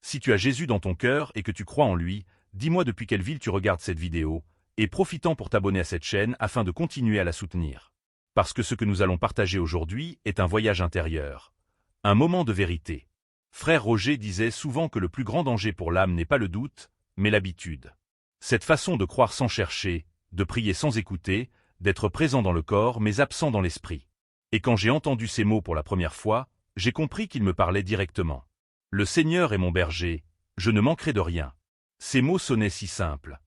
Si tu as Jésus dans ton cœur et que tu crois en lui, dis-moi depuis quelle ville tu regardes cette vidéo, et profitant pour t'abonner à cette chaîne afin de continuer à la soutenir. Parce que ce que nous allons partager aujourd'hui est un voyage intérieur. Un moment de vérité. Frère Roger disait souvent que le plus grand danger pour l'âme n'est pas le doute, mais l'habitude. Cette façon de croire sans chercher, de prier sans écouter, d'être présent dans le corps mais absent dans l'esprit. Et quand j'ai entendu ces mots pour la première fois, j'ai compris qu'il me parlait directement. Le Seigneur est mon berger, je ne manquerai de rien. Ces mots sonnaient si simples.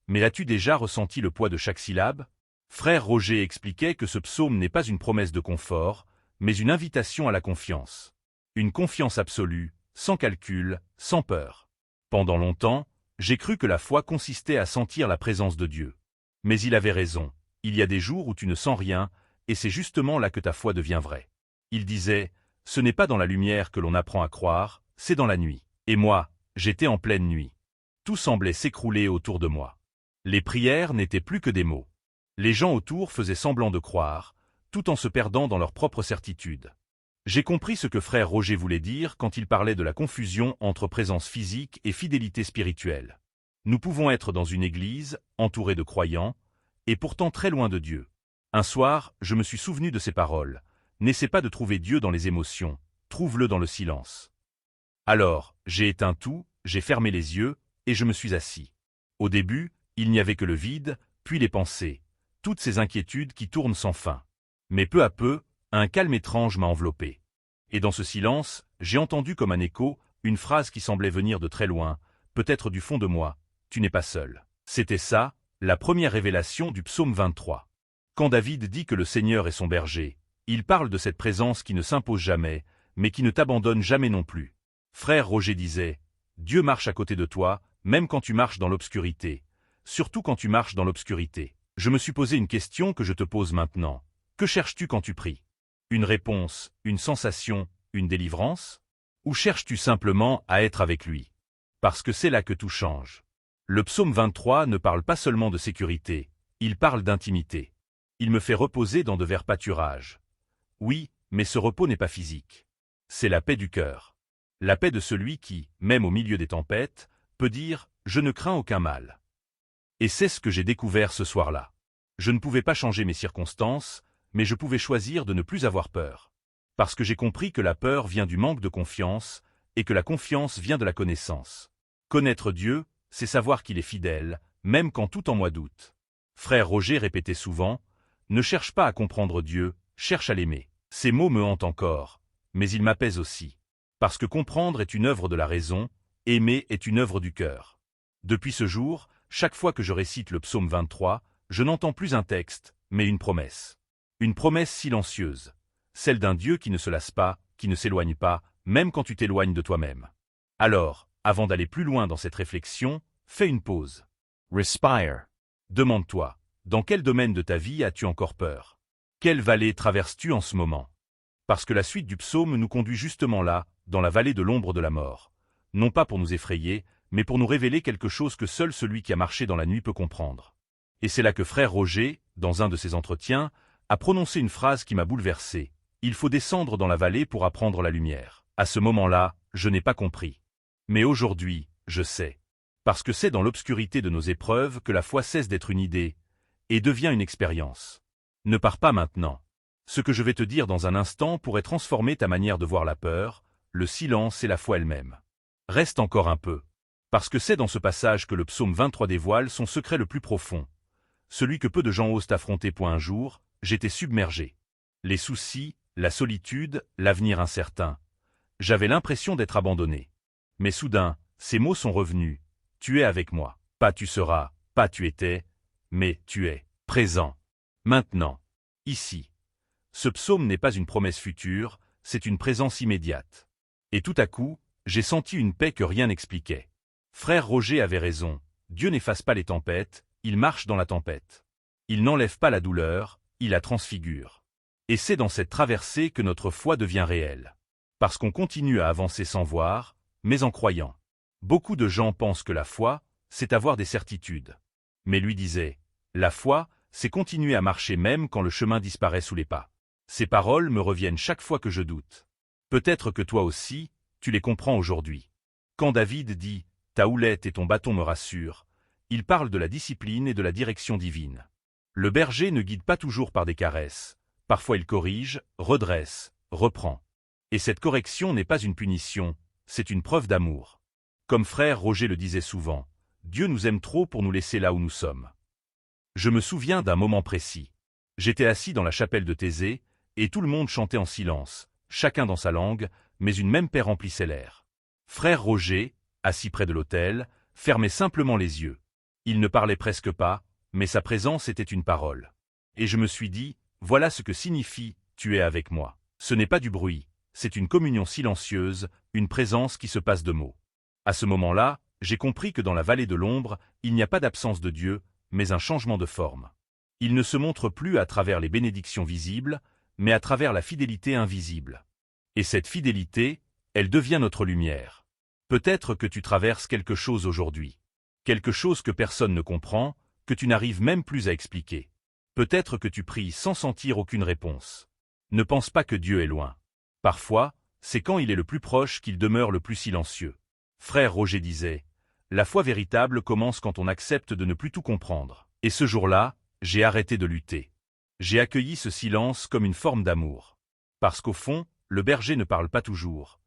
Mais as-tu déjà ressenti le poids de chaque syllabe? Frère Roger expliquait que ce psaume n'est pas une promesse de confort, mais une invitation à la confiance. Une confiance absolue, sans calcul, sans peur. Pendant longtemps, j'ai cru que la foi consistait à sentir la présence de Dieu. Mais il avait raison, il y a des jours où tu ne sens rien, et c'est justement là que ta foi devient vraie. Il disait, ce n'est pas dans la lumière que l'on apprend à croire, c'est dans la nuit. Et moi, j'étais en pleine nuit. Tout semblait s'écrouler autour de moi. Les prières n'étaient plus que des mots. Les gens autour faisaient semblant de croire, tout en se perdant dans leur propre certitude. J'ai compris ce que frère Roger voulait dire quand il parlait de la confusion entre présence physique et fidélité spirituelle. Nous pouvons être dans une église, entourés de croyants, et pourtant très loin de Dieu. Un soir, je me suis souvenu de ces paroles. N'essaie pas de trouver Dieu dans les émotions, trouve-le dans le silence. Alors, j'ai éteint tout, j'ai fermé les yeux, et je me suis assis. Au début, il n'y avait que le vide, puis les pensées, toutes ces inquiétudes qui tournent sans fin. Mais peu à peu, un calme étrange m'a enveloppé. Et dans ce silence, j'ai entendu comme un écho, une phrase qui semblait venir de très loin, peut-être du fond de moi, « Tu n'es pas seul ». C'était ça, la première révélation du psaume 23. Quand David dit que le Seigneur est son berger, il parle de cette présence qui ne s'impose jamais, mais qui ne t'abandonne jamais non plus. Frère Roger disait, « Dieu marche à côté de toi, même quand tu marches dans l'obscurité. Surtout quand tu marches dans l'obscurité. » Je me suis posé une question que je te pose maintenant. Que cherches-tu quand tu pries? Une réponse, une sensation, une délivrance? Ou cherches-tu simplement à être avec lui? Parce que c'est là que tout change. Le psaume 23 ne parle pas seulement de sécurité, il parle d'intimité. Il me fait reposer dans de verts pâturages. Oui, mais ce repos n'est pas physique. C'est la paix du cœur. La paix de celui qui, même au milieu des tempêtes, peut dire « Je ne crains aucun mal ». Et c'est ce que j'ai découvert ce soir-là. Je ne pouvais pas changer mes circonstances, mais je pouvais choisir de ne plus avoir peur. Parce que j'ai compris que la peur vient du manque de confiance, et que la confiance vient de la connaissance. Connaître Dieu, c'est savoir qu'il est fidèle, même quand tout en moi doute. Frère Roger répétait souvent, « Ne cherche pas à comprendre Dieu, cherche à l'aimer ». Ces mots me hantent encore, mais ils m'apaisent aussi. Parce que comprendre est une œuvre de la raison, aimer est une œuvre du cœur. Depuis ce jour, chaque fois que je récite le psaume 23, je n'entends plus un texte, mais une promesse. Une promesse silencieuse, celle d'un Dieu qui ne se lasse pas, qui ne s'éloigne pas, même quand tu t'éloignes de toi-même. Alors, avant d'aller plus loin dans cette réflexion, fais une pause. Respire. Demande-toi, dans quel domaine de ta vie as-tu encore peur? Quelle vallée traverses-tu en ce moment? Parce que la suite du psaume nous conduit justement là, dans la vallée de l'ombre de la mort. Non pas pour nous effrayer, mais pour nous révéler quelque chose que seul celui qui a marché dans la nuit peut comprendre. Et c'est là que frère Roger, dans un de ses entretiens, a prononcé une phrase qui m'a bouleversé. Il faut descendre dans la vallée pour apprendre la lumière. À ce moment-là, je n'ai pas compris. Mais aujourd'hui, je sais. Parce que c'est dans l'obscurité de nos épreuves que la foi cesse d'être une idée et devient une expérience. Ne pars pas maintenant. Ce que je vais te dire dans un instant pourrait transformer ta manière de voir la peur, le silence et la foi elle-même. Reste encore un peu. Parce que c'est dans ce passage que le psaume 23 dévoile son secret le plus profond. Celui que peu de gens osent affronter. Un jour, j'étais submergé. Les soucis, la solitude, l'avenir incertain. J'avais l'impression d'être abandonné. Mais soudain, ces mots sont revenus. Tu es avec moi. Pas tu seras, pas tu étais, mais tu es, présent. Maintenant. Ici. Ce psaume n'est pas une promesse future, c'est une présence immédiate. Et tout à coup, j'ai senti une paix que rien n'expliquait. Frère Roger avait raison, Dieu n'efface pas les tempêtes, il marche dans la tempête. Il n'enlève pas la douleur, il la transfigure. Et c'est dans cette traversée que notre foi devient réelle. Parce qu'on continue à avancer sans voir, mais en croyant. Beaucoup de gens pensent que la foi, c'est avoir des certitudes. Mais lui disait, la foi, c'est continuer à marcher même quand le chemin disparaît sous les pas. Ces paroles me reviennent chaque fois que je doute. Peut-être que toi aussi, tu les comprends aujourd'hui. Quand David dit « Ta houlette et ton bâton me rassurent », il parle de la discipline et de la direction divine. Le berger ne guide pas toujours par des caresses. Parfois il corrige, redresse, reprend. Et cette correction n'est pas une punition, c'est une preuve d'amour. Comme frère Roger le disait souvent, Dieu nous aime trop pour nous laisser là où nous sommes. Je me souviens d'un moment précis. J'étais assis dans la chapelle de Thésée, et tout le monde chantait en silence, chacun dans sa langue, mais une même paix remplissait l'air. Frère Roger, assis près de l'autel, fermait simplement les yeux. Il ne parlait presque pas, mais sa présence était une parole. Et je me suis dit, voilà ce que signifie « tu es avec moi ». Ce n'est pas du bruit, c'est une communion silencieuse, une présence qui se passe de mots. À ce moment-là, j'ai compris que dans la vallée de l'ombre, il n'y a pas d'absence de Dieu, mais un changement de forme. Il ne se montre plus à travers les bénédictions visibles, mais à travers la fidélité invisible. Et cette fidélité, elle devient notre lumière. Peut-être que tu traverses quelque chose aujourd'hui. Quelque chose que personne ne comprend, que tu n'arrives même plus à expliquer. Peut-être que tu pries sans sentir aucune réponse. Ne pense pas que Dieu est loin. Parfois, c'est quand il est le plus proche qu'il demeure le plus silencieux. Frère Roger disait, « La foi véritable commence quand on accepte de ne plus tout comprendre. » Et ce jour-là, j'ai arrêté de lutter. J'ai accueilli ce silence comme une forme d'amour. Parce qu'au fond, le berger ne parle pas toujours,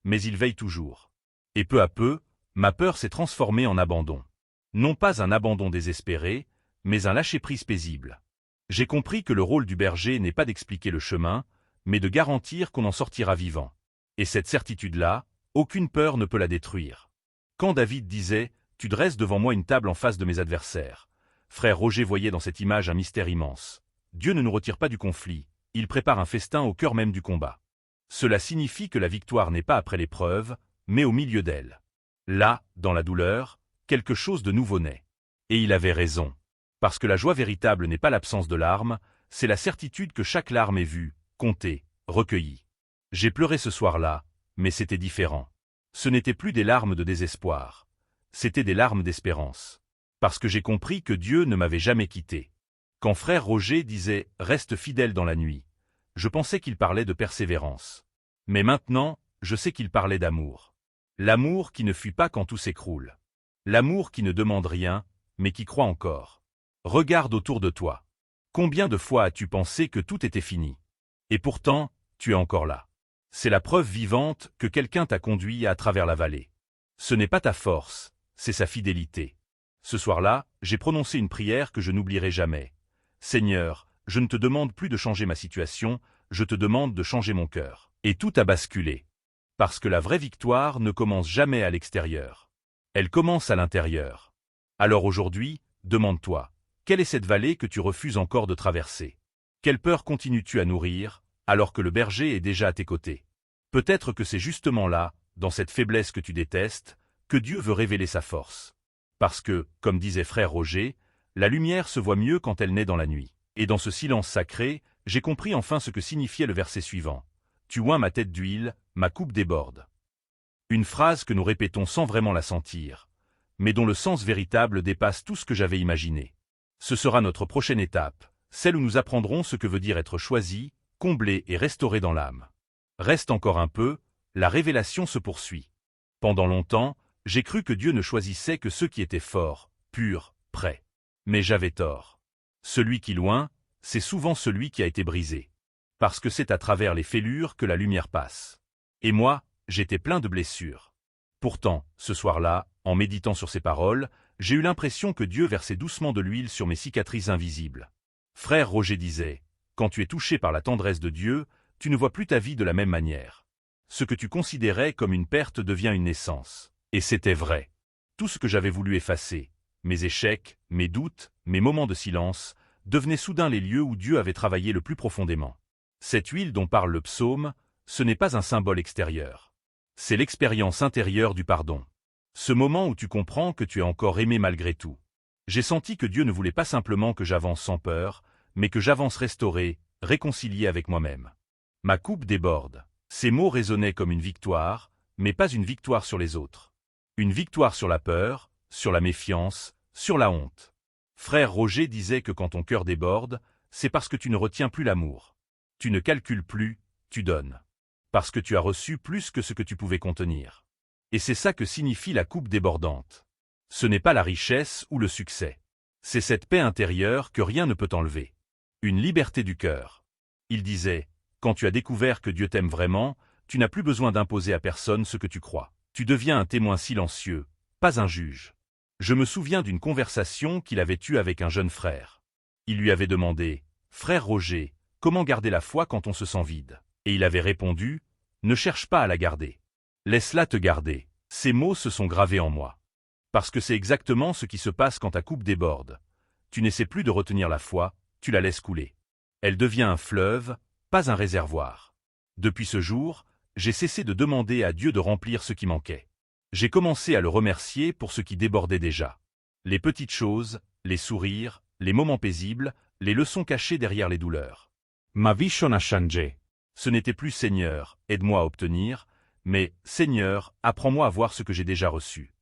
mais il veille toujours. Et peu à peu, ma peur s'est transformée en abandon. Non pas un abandon désespéré, mais un lâcher-prise paisible. J'ai compris que le rôle du berger n'est pas d'expliquer le chemin, mais de garantir qu'on en sortira vivant. Et cette certitude-là, aucune peur ne peut la détruire. Quand David disait « Tu dresses devant moi une table en face de mes adversaires », frère Roger voyait dans cette image un mystère immense. Dieu ne nous retire pas du conflit, il prépare un festin au cœur même du combat. Cela signifie que la victoire n'est pas après l'épreuve, mais au milieu d'elle. Là, dans la douleur, quelque chose de nouveau naît. Et il avait raison. Parce que la joie véritable n'est pas l'absence de larmes, c'est la certitude que chaque larme est vue, comptée, recueillie. J'ai pleuré ce soir-là, mais c'était différent. Ce n'était plus des larmes de désespoir. C'était des larmes d'espérance. Parce que j'ai compris que Dieu ne m'avait jamais quitté. Quand frère Roger disait « Reste fidèle dans la nuit », je pensais qu'il parlait de persévérance. Mais maintenant, je sais qu'il parlait d'amour. L'amour qui ne fuit pas quand tout s'écroule. L'amour qui ne demande rien, mais qui croit encore. Regarde autour de toi. Combien de fois as-tu pensé que tout était fini? Et pourtant, tu es encore là. C'est la preuve vivante que quelqu'un t'a conduit à travers la vallée. Ce n'est pas ta force, c'est sa fidélité. Ce soir-là, j'ai prononcé une prière que je n'oublierai jamais. Seigneur, je ne te demande plus de changer ma situation, je te demande de changer mon cœur. Et tout a basculé. Parce que la vraie victoire ne commence jamais à l'extérieur. Elle commence à l'intérieur. Alors aujourd'hui, demande-toi, quelle est cette vallée que tu refuses encore de traverser? Quelle peur continues-tu à nourrir, alors que le berger est déjà à tes côtés? Peut-être que c'est justement là, dans cette faiblesse que tu détestes, que Dieu veut révéler sa force. Parce que, comme disait frère Roger, la lumière se voit mieux quand elle naît dans la nuit. Et dans ce silence sacré, j'ai compris enfin ce que signifiait le verset suivant. Tu oins ma tête d'huile, ma coupe déborde. Une phrase que nous répétons sans vraiment la sentir, mais dont le sens véritable dépasse tout ce que j'avais imaginé. Ce sera notre prochaine étape, celle où nous apprendrons ce que veut dire être choisi, comblé et restauré dans l'âme. Reste encore un peu, la révélation se poursuit. Pendant longtemps, j'ai cru que Dieu ne choisissait que ceux qui étaient forts, purs, prêts. Mais j'avais tort. Celui qui loin, c'est souvent celui qui a été brisé. Parce que c'est à travers les fêlures que la lumière passe. Et moi, j'étais plein de blessures. Pourtant, ce soir-là, en méditant sur ces paroles, j'ai eu l'impression que Dieu versait doucement de l'huile sur mes cicatrices invisibles. Frère Roger disait, quand tu es touché par la tendresse de Dieu, tu ne vois plus ta vie de la même manière. Ce que tu considérais comme une perte devient une naissance. Et c'était vrai. Tout ce que j'avais voulu effacer, mes échecs, mes doutes, mes moments de silence, devenaient soudain les lieux où Dieu avait travaillé le plus profondément. Cette huile dont parle le psaume, ce n'est pas un symbole extérieur. C'est l'expérience intérieure du pardon. Ce moment où tu comprends que tu es encore aimé malgré tout. J'ai senti que Dieu ne voulait pas simplement que j'avance sans peur, mais que j'avance restauré, réconcilié avec moi-même. Ma coupe déborde. Ces mots résonnaient comme une victoire, mais pas une victoire sur les autres. Une victoire sur la peur, sur la méfiance, sur la honte. Frère Roger disait que quand ton cœur déborde, c'est parce que tu ne retiens plus l'amour. Tu ne calcules plus, tu donnes. Parce que tu as reçu plus que ce que tu pouvais contenir. Et c'est ça que signifie la coupe débordante. Ce n'est pas la richesse ou le succès. C'est cette paix intérieure que rien ne peut enlever. Une liberté du cœur. Il disait, quand tu as découvert que Dieu t'aime vraiment, tu n'as plus besoin d'imposer à personne ce que tu crois. Tu deviens un témoin silencieux, pas un juge. Je me souviens d'une conversation qu'il avait eue avec un jeune frère. Il lui avait demandé, « Frère Roger, comment garder la foi quand on se sent vide ?» Et il avait répondu, « Ne cherche pas à la garder. Laisse-la te garder. » Ces mots se sont gravés en moi. Parce que c'est exactement ce qui se passe quand ta coupe déborde. Tu n'essaies plus de retenir la foi, tu la laisses couler. Elle devient un fleuve, pas un réservoir. Depuis ce jour, j'ai cessé de demander à Dieu de remplir ce qui manquait. J'ai commencé à le remercier pour ce qui débordait déjà. Les petites choses, les sourires, les moments paisibles, les leçons cachées derrière les douleurs. Ma vie a changé. Ce n'était plus Seigneur, aide-moi à obtenir, mais Seigneur, apprends-moi à voir ce que j'ai déjà reçu.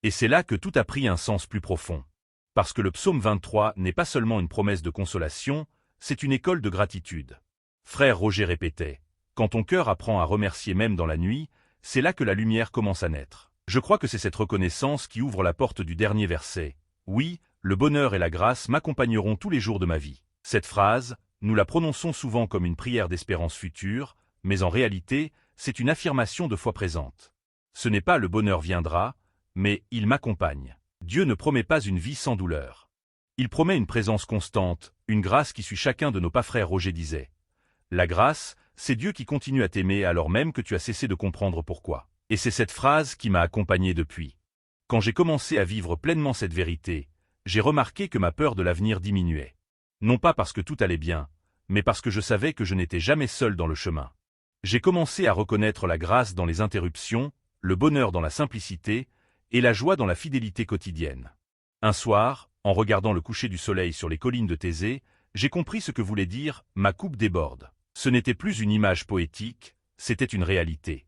Et c'est là que tout a pris un sens plus profond. Parce que le psaume 23 n'est pas seulement une promesse de consolation, c'est une école de gratitude. Frère Roger répétait, quand ton cœur apprend à remercier même dans la nuit, c'est là que la lumière commence à naître. Je crois que c'est cette reconnaissance qui ouvre la porte du dernier verset. Oui, le bonheur et la grâce m'accompagneront tous les jours de ma vie. Cette phrase, nous la prononçons souvent comme une prière d'espérance future, mais en réalité, c'est une affirmation de foi présente. Ce n'est pas le bonheur viendra, mais il m'accompagne. Dieu ne promet pas une vie sans douleur. Il promet une présence constante, une grâce qui suit chacun de nos pas. Frère Roger disait. La grâce, c'est Dieu qui continue à t'aimer alors même que tu as cessé de comprendre pourquoi. Et c'est cette phrase qui m'a accompagné depuis. Quand j'ai commencé à vivre pleinement cette vérité, j'ai remarqué que ma peur de l'avenir diminuait. Non pas parce que tout allait bien, mais parce que je savais que je n'étais jamais seul dans le chemin. J'ai commencé à reconnaître la grâce dans les interruptions, le bonheur dans la simplicité, et la joie dans la fidélité quotidienne. Un soir, en regardant le coucher du soleil sur les collines de Thésée, j'ai compris ce que voulait dire « ma coupe déborde ». Ce n'était plus une image poétique, c'était une réalité.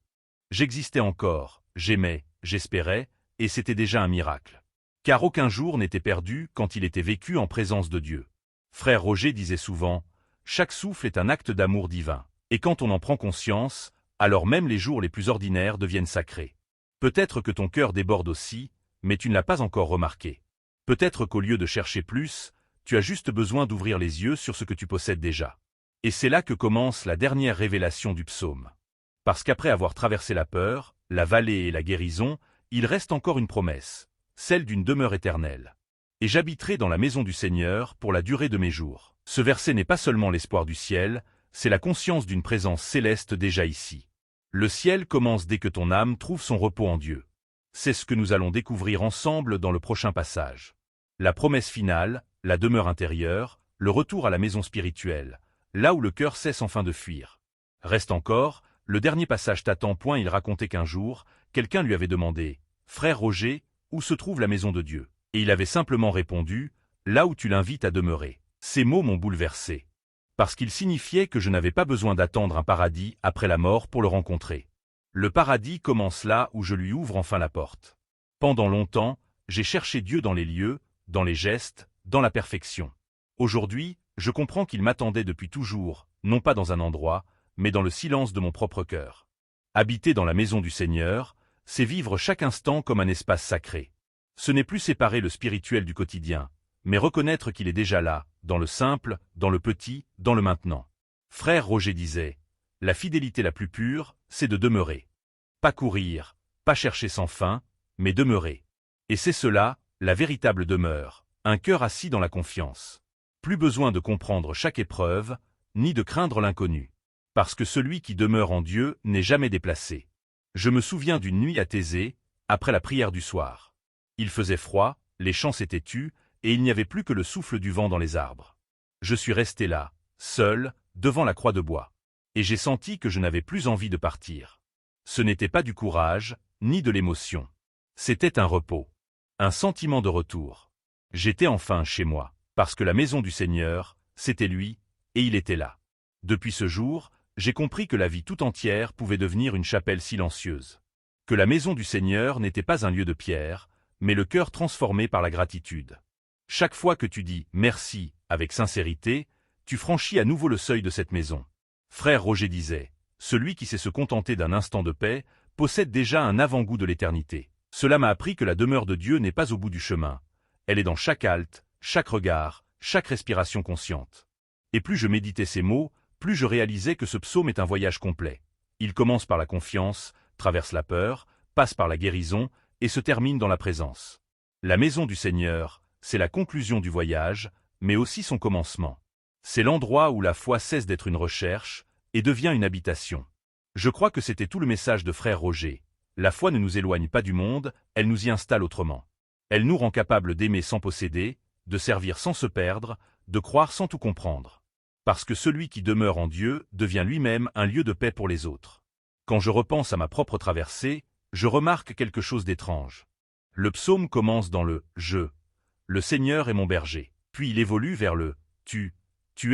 J'existais encore, j'aimais, j'espérais, et c'était déjà un miracle. Car aucun jour n'était perdu quand il était vécu en présence de Dieu. Frère Roger disait souvent « chaque souffle est un acte d'amour divin ». Et quand on en prend conscience, alors même les jours les plus ordinaires deviennent sacrés. Peut-être que ton cœur déborde aussi, mais tu ne l'as pas encore remarqué. Peut-être qu'au lieu de chercher plus, tu as juste besoin d'ouvrir les yeux sur ce que tu possèdes déjà. Et c'est là que commence la dernière révélation du psaume. Parce qu'après avoir traversé la peur, la vallée et la guérison, il reste encore une promesse, celle d'une demeure éternelle. Et j'habiterai dans la maison du Seigneur pour la durée de mes jours. Ce verset n'est pas seulement l'espoir du ciel, c'est la conscience d'une présence céleste déjà ici. Le ciel commence dès que ton âme trouve son repos en Dieu. C'est ce que nous allons découvrir ensemble dans le prochain passage. La promesse finale, la demeure intérieure, le retour à la maison spirituelle, là où le cœur cesse enfin de fuir. Reste encore, le dernier passage t'attend. Il racontait qu'un jour, quelqu'un lui avait demandé « Frère Roger, où se trouve la maison de Dieu ?» Et il avait simplement répondu « Là où tu l'invites à demeurer ». Ces mots m'ont bouleversé. Parce qu'ils signifiaient que je n'avais pas besoin d'attendre un paradis après la mort pour le rencontrer. Le paradis commence là où je lui ouvre enfin la porte. Pendant longtemps, j'ai cherché Dieu dans les lieux, dans les gestes, dans la perfection. Aujourd'hui, je comprends qu'il m'attendait depuis toujours, non pas dans un endroit, mais dans le silence de mon propre cœur. Habiter dans la maison du Seigneur, c'est vivre chaque instant comme un espace sacré. Ce n'est plus séparer le spirituel du quotidien, mais reconnaître qu'il est déjà là, dans le simple, dans le petit, dans le maintenant. Frère Roger disait, la fidélité la plus pure, c'est de demeurer. Pas courir, pas chercher sans fin, mais demeurer. Et c'est cela, la véritable demeure, un cœur assis dans la confiance. Plus besoin de comprendre chaque épreuve, ni de craindre l'inconnu. Parce que celui qui demeure en Dieu n'est jamais déplacé. Je me souviens d'une nuit à Thésée, après la prière du soir. Il faisait froid, les champs s'étaient tus, et il n'y avait plus que le souffle du vent dans les arbres. Je suis resté là, seul, devant la croix de bois. Et j'ai senti que je n'avais plus envie de partir. Ce n'était pas du courage, ni de l'émotion. C'était un repos. Un sentiment de retour. J'étais enfin chez moi, parce que la maison du Seigneur, c'était lui, et il était là. Depuis ce jour, j'ai compris que la vie tout entière pouvait devenir une chapelle silencieuse. Que la maison du Seigneur n'était pas un lieu de pierre, mais le cœur transformé par la gratitude. Chaque fois que tu dis « merci » avec sincérité, tu franchis à nouveau le seuil de cette maison. Frère Roger disait, celui qui sait se contenter d'un instant de paix possède déjà un avant-goût de l'éternité. Cela m'a appris que la demeure de Dieu n'est pas au bout du chemin. Elle est dans chaque halte, chaque regard, chaque respiration consciente. Et plus je méditais ces mots, plus je réalisais que ce psaume est un voyage complet. Il commence par la confiance, traverse la peur, passe par la guérison et se termine dans la présence. La maison du Seigneur, c'est la conclusion du voyage, mais aussi son commencement. C'est l'endroit où la foi cesse d'être une recherche et devient une habitation. Je crois que c'était tout le message de frère Roger. La foi ne nous éloigne pas du monde, elle nous y installe autrement. Elle nous rend capables d'aimer sans posséder, de servir sans se perdre, de croire sans tout comprendre. Parce que celui qui demeure en Dieu devient lui-même un lieu de paix pour les autres. Quand je repense à ma propre traversée, je remarque quelque chose d'étrange. Le psaume commence dans le « je ». Le Seigneur est mon berger. Puis il évolue vers le « tu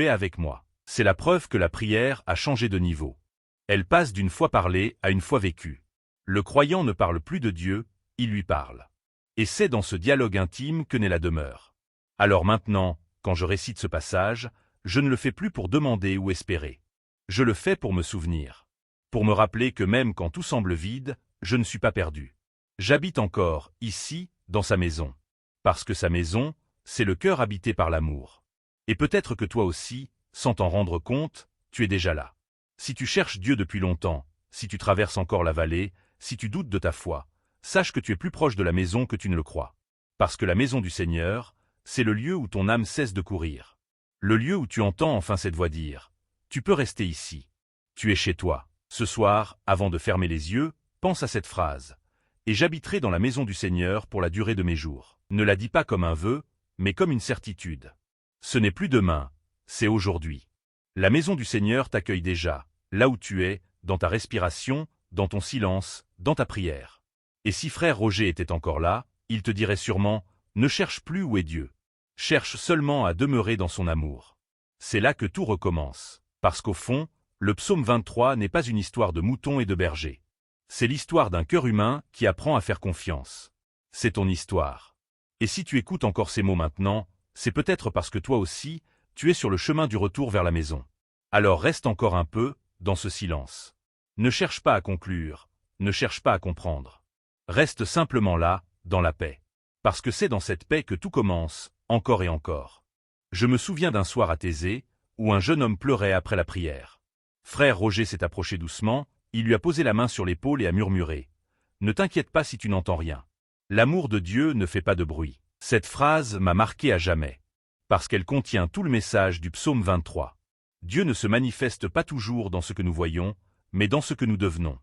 es avec moi ». C'est la preuve que la prière a changé de niveau. Elle passe d'une foi parlée à une foi vécue. Le croyant ne parle plus de Dieu, il lui parle. Et c'est dans ce dialogue intime que naît la demeure. Alors maintenant, quand je récite ce passage, je ne le fais plus pour demander ou espérer. Je le fais pour me souvenir. Pour me rappeler que même quand tout semble vide, je ne suis pas perdu. J'habite encore, ici, dans sa maison. Parce que sa maison, c'est le cœur habité par l'amour. Et peut-être que toi aussi, sans t'en rendre compte, tu es déjà là. Si tu cherches Dieu depuis longtemps, si tu traverses encore la vallée, si tu doutes de ta foi, sache que tu es plus proche de la maison que tu ne le crois. Parce que la maison du Seigneur, c'est le lieu où ton âme cesse de courir. Le lieu où tu entends enfin cette voix dire « Tu peux rester ici. Tu es chez toi. » Ce soir, avant de fermer les yeux, pense à cette phrase. « Et j'habiterai dans la maison du Seigneur pour la durée de mes jours. » Ne la dis pas comme un vœu, mais comme une certitude. Ce n'est plus demain, c'est aujourd'hui. La maison du Seigneur t'accueille déjà, là où tu es, dans ta respiration, dans ton silence, dans ta prière. Et si frère Roger était encore là, il te dirait sûrement « Ne cherche plus où est Dieu. Cherche seulement à demeurer dans son amour. » C'est là que tout recommence. Parce qu'au fond, le psaume 23 n'est pas une histoire de moutons et de bergers. C'est l'histoire d'un cœur humain qui apprend à faire confiance. C'est ton histoire. Et si tu écoutes encore ces mots maintenant, c'est peut-être parce que toi aussi, tu es sur le chemin du retour vers la maison. Alors reste encore un peu, dans ce silence. Ne cherche pas à conclure, ne cherche pas à comprendre. Reste simplement là, dans la paix. Parce que c'est dans cette paix que tout commence, encore et encore. Je me souviens d'un soir à Thésée, où un jeune homme pleurait après la prière. Frère Roger s'est approché doucement, il lui a posé la main sur l'épaule et a murmuré « Ne t'inquiète pas si tu n'entends rien. L'amour de Dieu ne fait pas de bruit. » Cette phrase m'a marqué à jamais. Parce qu'elle contient tout le message du psaume 23. Dieu ne se manifeste pas toujours dans ce que nous voyons, mais dans ce que nous devenons.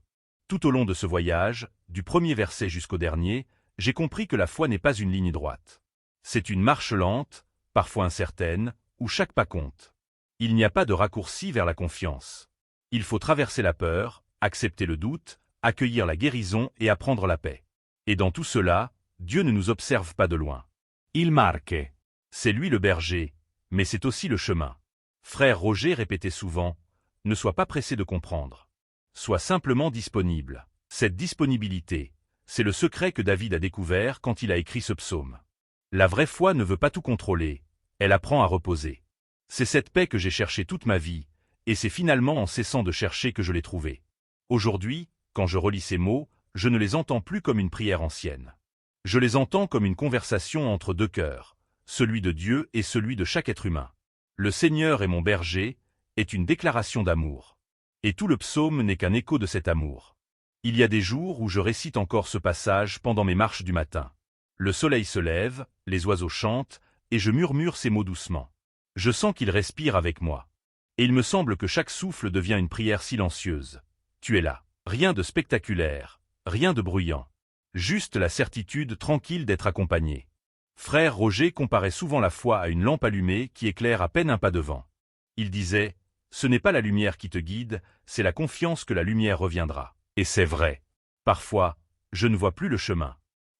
Tout au long de ce voyage, du premier verset jusqu'au dernier, j'ai compris que la foi n'est pas une ligne droite. C'est une marche lente, parfois incertaine, où chaque pas compte. Il n'y a pas de raccourci vers la confiance. Il faut traverser la peur, accepter le doute, accueillir la guérison et apprendre la paix. Et dans tout cela, Dieu ne nous observe pas de loin. Il marque. C'est lui le berger, mais c'est aussi le chemin. Frère Roger répétait souvent, « Ne sois pas pressé de comprendre. Sois simplement disponible. » Cette disponibilité, c'est le secret que David a découvert quand il a écrit ce psaume. La vraie foi ne veut pas tout contrôler, elle apprend à reposer. C'est cette paix que j'ai cherchée toute ma vie, et c'est finalement en cessant de chercher que je l'ai trouvée. Aujourd'hui, quand je relis ces mots, je ne les entends plus comme une prière ancienne. Je les entends comme une conversation entre deux cœurs, celui de Dieu et celui de chaque être humain. Le Seigneur est mon berger est une déclaration d'amour. Et tout le psaume n'est qu'un écho de cet amour. Il y a des jours où je récite encore ce passage pendant mes marches du matin. Le soleil se lève, les oiseaux chantent, et je murmure ces mots doucement. Je sens qu'ils respirent avec moi. Et il me semble que chaque souffle devient une prière silencieuse. Tu es là. Rien de spectaculaire, rien de bruyant. Juste la certitude tranquille d'être accompagné. Frère Roger comparait souvent la foi à une lampe allumée qui éclaire à peine un pas devant. Il disait, « Ce n'est pas la lumière qui te guide, c'est la confiance que la lumière reviendra. » Et c'est vrai. Parfois, je ne vois plus le chemin.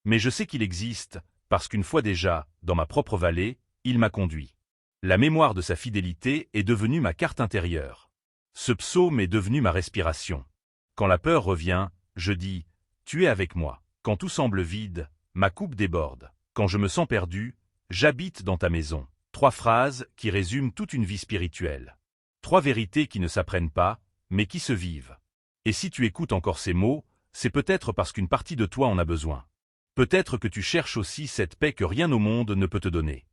Mais je sais qu'il existe, parce qu'une fois déjà, dans ma propre vallée, il m'a conduit. La mémoire de sa fidélité est devenue ma carte intérieure. Ce psaume est devenu ma respiration. Quand la peur revient, je dis, « Tu es avec moi. » Quand tout semble vide, ma coupe déborde. Quand je me sens perdu, j'habite dans ta maison. 3 phrases qui résument toute une vie spirituelle. 3 vérités qui ne s'apprennent pas, mais qui se vivent. Et si tu écoutes encore ces mots, c'est peut-être parce qu'une partie de toi en a besoin. Peut-être que tu cherches aussi cette paix que rien au monde ne peut te donner.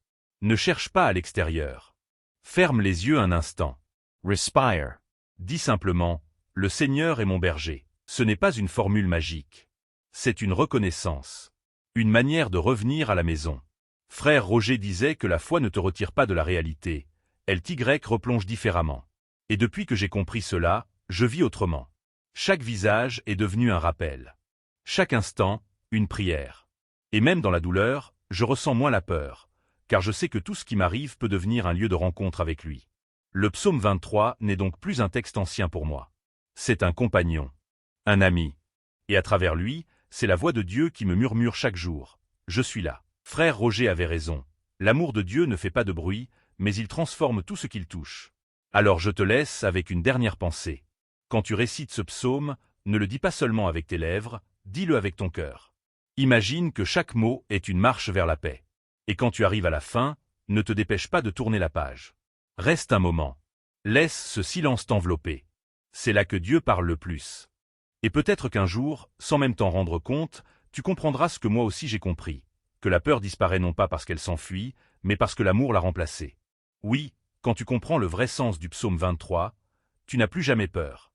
Ne cherche pas à l'extérieur. Ferme les yeux un instant. Respire. Dis simplement, le Seigneur est mon berger. Ce n'est pas une formule magique. C'est une reconnaissance. Une manière de revenir à la maison. Frère Roger disait que la foi ne te retire pas de la réalité, elle t'y replonge différemment. Et depuis que j'ai compris cela, je vis autrement. Chaque visage est devenu un rappel. Chaque instant, une prière. Et même dans la douleur, je ressens moins la peur, car je sais que tout ce qui m'arrive peut devenir un lieu de rencontre avec lui. Le psaume 23 n'est donc plus un texte ancien pour moi. C'est un compagnon, un ami. Et à travers lui, c'est la voix de Dieu qui me murmure chaque jour. Je suis là. Frère Roger avait raison. L'amour de Dieu ne fait pas de bruit, mais il transforme tout ce qu'il touche. Alors je te laisse avec une dernière pensée. Quand tu récites ce psaume, ne le dis pas seulement avec tes lèvres, dis-le avec ton cœur. Imagine que chaque mot est une marche vers la paix. Et quand tu arrives à la fin, ne te dépêche pas de tourner la page. Reste un moment. Laisse ce silence t'envelopper. C'est là que Dieu parle le plus. Et peut-être qu'un jour, sans même t'en rendre compte, tu comprendras ce que moi aussi j'ai compris. Que la peur disparaît non pas parce qu'elle s'enfuit, mais parce que l'amour l'a remplacée. Oui, quand tu comprends le vrai sens du psaume 23, tu n'as plus jamais peur.